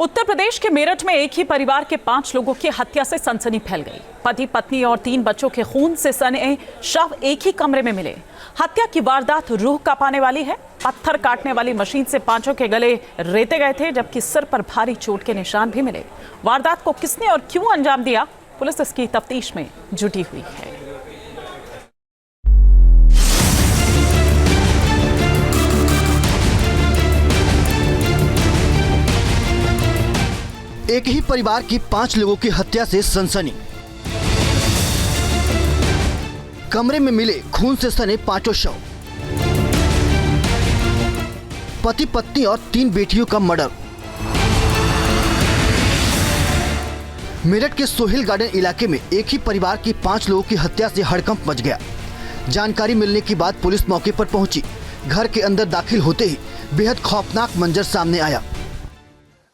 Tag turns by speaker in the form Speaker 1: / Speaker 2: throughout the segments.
Speaker 1: उत्तर प्रदेश के मेरठ में एक ही परिवार के 5 लोगों की हत्या से सनसनी फैल गई। पति, पत्नी और 3 बच्चों के खून से सने शव एक ही कमरे में मिले। हत्या की वारदात रूह कांपाने वाली है। पत्थर काटने वाली मशीन से 5 के गले रेते गए थे, जबकि सिर पर भारी चोट के निशान भी मिले। वारदात को किसने और क्यों अंजाम दिया, पुलिस इसकी तफ्तीश में जुटी हुई है।
Speaker 2: एक ही परिवार की 5 लोगों की हत्या से सनसनी। कमरे में मिले खून से सने 5 शव। पति, पत्नी और 3 बेटियों का मर्डर। मेरठ के सोहेल गार्डन इलाके में एक ही परिवार की 5 लोगों की हत्या से हड़कंप मच गया। जानकारी मिलने के बाद पुलिस मौके पर पहुंची। घर के अंदर दाखिल होते ही बेहद खौफनाक मंजर सामने आया।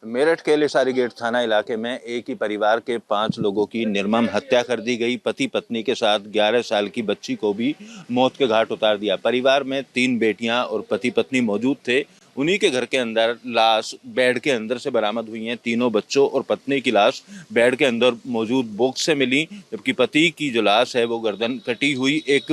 Speaker 3: मेरठ के लिसारी गेट थाना इलाके में एक ही परिवार के 5 लोगों की निर्मम हत्या कर दी गई। पति पत्नी के साथ 11 साल की बच्ची को भी मौत के घाट उतार दिया। परिवार में 3 बेटियां और पति पत्नी मौजूद थे। उन्हीं के घर के अंदर लाश बेड के अंदर से बरामद हुई हैं। तीनों बच्चों और पत्नी की लाश बेड के अंदर मौजूद बॉक्स से मिली, जबकि पति की जो लाश है वो गर्दन कटी हुई एक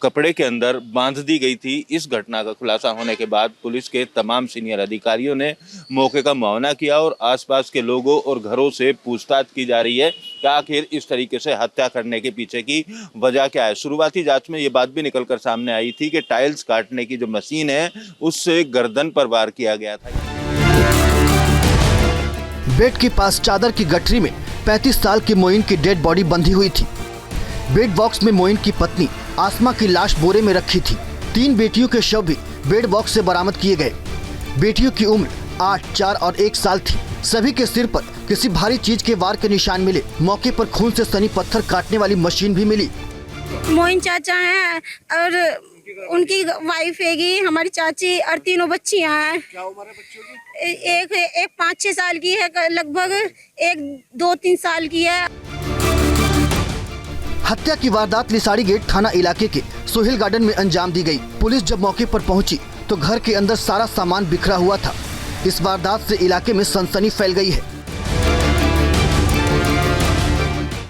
Speaker 3: कपड़े के अंदर बांध दी गई थी। इस घटना का खुलासा होने के बाद पुलिस के तमाम सीनियर अधिकारियों ने मौके का मुआयना किया और आसपास के लोगों और घरों से पूछताछ की जा रही है कि आखिर इस तरीके से हत्या करने के पीछे की वजह क्या है। शुरुआती जांच में ये बात भी निकलकर सामने आई थी कि टाइल्स काटने की जो मशीन है उससे गर्दन पर वार किया गया था।
Speaker 2: बेड के पास चादर की गठरी में 35 साल के मोइन की डेड बॉडी बंधी हुई थी। बेड बॉक्स में मोइन की पत्नी आसमा की लाश बोरे में रखी थी। 3 बेटियों के शव भी बेड बॉक्स से बरामद किए गए। बेटियों की उम्र 8, 4 और 1 साल थी। सभी के सिर पर किसी भारी चीज के वार के निशान मिले। मौके पर खून से सनी पत्थर काटने वाली मशीन भी मिली।
Speaker 4: मोइन चाचा हैं और उनकी वाइफ हैगी, हमारी चाची और 3 बच्चियां हैं। क्या उम्र है बच्चों की? एक 5-6 साल की है लगभग, एक 2-3 साल की है।
Speaker 2: हत्या की वारदात लिसारी गेट थाना इलाके के सोहेल गार्डन में अंजाम दी गई। पुलिस जब मौके पर पहुंची तो घर के अंदर सारा सामान बिखरा हुआ था। इस वारदात से इलाके में सनसनी फैल गई है।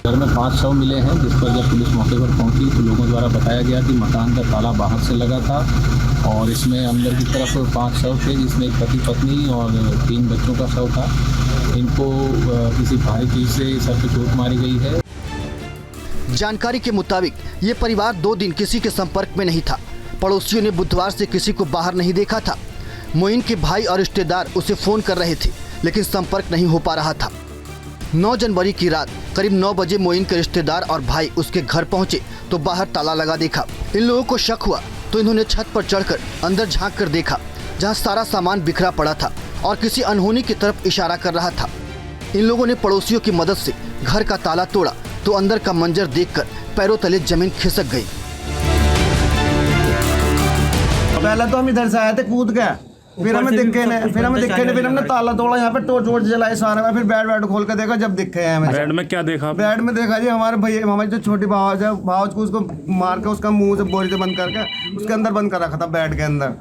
Speaker 5: घर में 5 शव मिले हैं, जिस पर जब पुलिस मौके पर पहुंची तो लोगों द्वारा बताया गया कि मकान का ताला बाहर से लगा था और इसमें अंदर की तरफ 5 शव थे, जिसमें एक पति पत्नी और 3 बच्चों का शव था। इनको किसी भारी चीज से सर पे चोट मारी गई है।
Speaker 2: जानकारी के मुताबिक ये परिवार 2 दिन किसी के संपर्क में नहीं था। पड़ोसियों ने बुधवार से किसी को बाहर नहीं देखा था। मोइन के भाई और रिश्तेदार उसे फोन कर रहे थे, लेकिन संपर्क नहीं हो पा रहा था। 9 जनवरी की रात करीब 9 बजे मोइन के रिश्तेदार और भाई उसके घर पहुंचे तो बाहर ताला लगा देखा। इन लोगों को शक हुआ तो इन्होंने छत पर चढ़कर अंदर झांक कर देखा, जहां सारा सामान बिखरा पड़ा था और किसी अनहोनी की तरफ इशारा कर रहा था। इन लोगों ने पड़ोसियों की मदद से घर का ताला तोड़ा तो अंदर का मंजर देखकर पैरों तले जमीन खिसक गई।
Speaker 6: पहले तो हम इधर से आए थे कूद के, फिर हमें दिखे नहीं, फिर हमने ताला तोड़ा, यहाँ पे टॉर्च वोर्च जलाए सारे में, फिर बेड खोल के देखा, जब दिखे हैं हमें।
Speaker 7: बेड में क्या देखा?
Speaker 6: बेड में देखा जी हमारे भैया, हमारी जो छोटी भावज है, भावज को उसको मार के उसका मुंह से बोरी से बंद करके उसके अंदर बंद कर रखा था बेड के अंदर।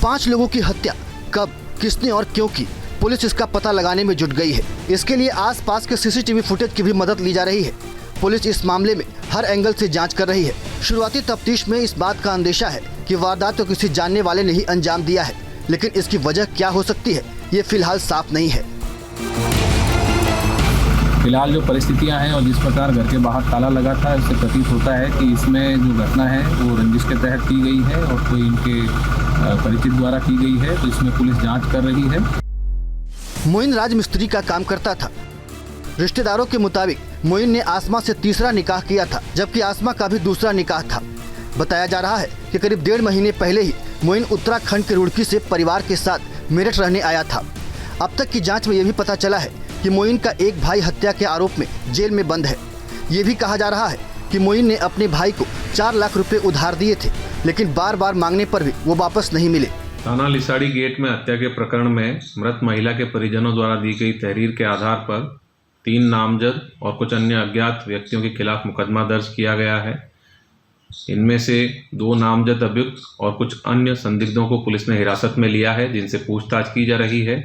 Speaker 2: 5 लोगों की हत्या कब, किसने और क्यों की, पुलिस इसका पता लगाने में जुट गई है। इसके लिए आसपास के सीसीटीवी फुटेज की भी मदद ली जा रही है। पुलिस इस मामले में हर एंगल से जांच कर रही है। शुरुआती तफ्तीश में इस बात का अंदेशा है कि वारदात तो किसी जानने वाले ने ही अंजाम दिया है, लेकिन इसकी वजह क्या हो सकती है ये फिलहाल साफ नहीं है।
Speaker 5: फिलहाल जो परिस्थितियां हैं और जिस प्रकार घर के बाहर ताला लगा था, इससे प्रतीत होता है कि इसमें जो घटना है वो रंजिश के तहत की गई है और कोई इनके परिचित द्वारा की गई है, तो इसमें पुलिस जांच कर रही है।
Speaker 2: मोइन राजमिस्त्री का काम करता था। रिश्तेदारों के मुताबिक मोइन ने आसमा से तीसरा निकाह किया था, जबकि आसमा का भी दूसरा निकाह था। बताया जा रहा है कि करीब 1.5 महीने पहले ही मोइन उत्तराखंड के रुड़की से परिवार के साथ मेरठ रहने आया था। अब तक की जांच में यह भी पता चला है कि मोइन का एक भाई हत्या के आरोप में जेल में बंद है। ये भी कहा जा रहा है कि मोइन ने अपने भाई को 4 लाख रुपए उधार दिए थे, लेकिन बार बार मांगने पर भी वो वापस नहीं मिले।
Speaker 8: थाना लिसाड़ी गेट में हत्या के प्रकरण में मृत महिला के परिजनों द्वारा दी गई तहरीर के आधार पर 3 नामजद और कुछ अन्य अज्ञात व्यक्तियों के खिलाफ मुकदमा दर्ज किया गया है। इनमें से 2 नामजद अभियुक्त और कुछ अन्य संदिग्धों को पुलिस ने हिरासत में लिया है, जिनसे पूछताछ की जा रही है।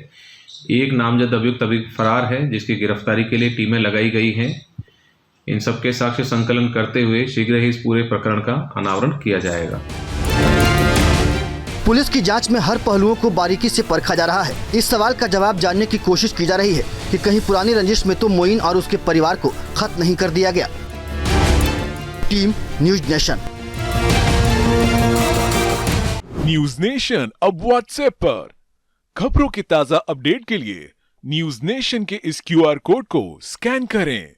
Speaker 8: एक नामजद अभियुक्त अभी फरार है, जिसकी गिरफ्तारी के लिए टीमें लगाई गई हैं। इन सबके साक्ष्य संकलन करते हुए शीघ्र ही इस पूरे प्रकरण का अनावरण किया जाएगा।
Speaker 2: पुलिस की जांच में हर पहलुओं को बारीकी से परखा जा रहा है। इस सवाल का जवाब जानने की कोशिश की जा रही है कि कहीं पुरानी रंजिश में तो मोइन और उसके परिवार को खत्म नहीं कर दिया गया। Team news nation.
Speaker 7: News nation अब व्हाट्सएप पर खबरों के ताजा अपडेट के लिए न्यूज नेशन के इस QR कोड को स्कैन करें।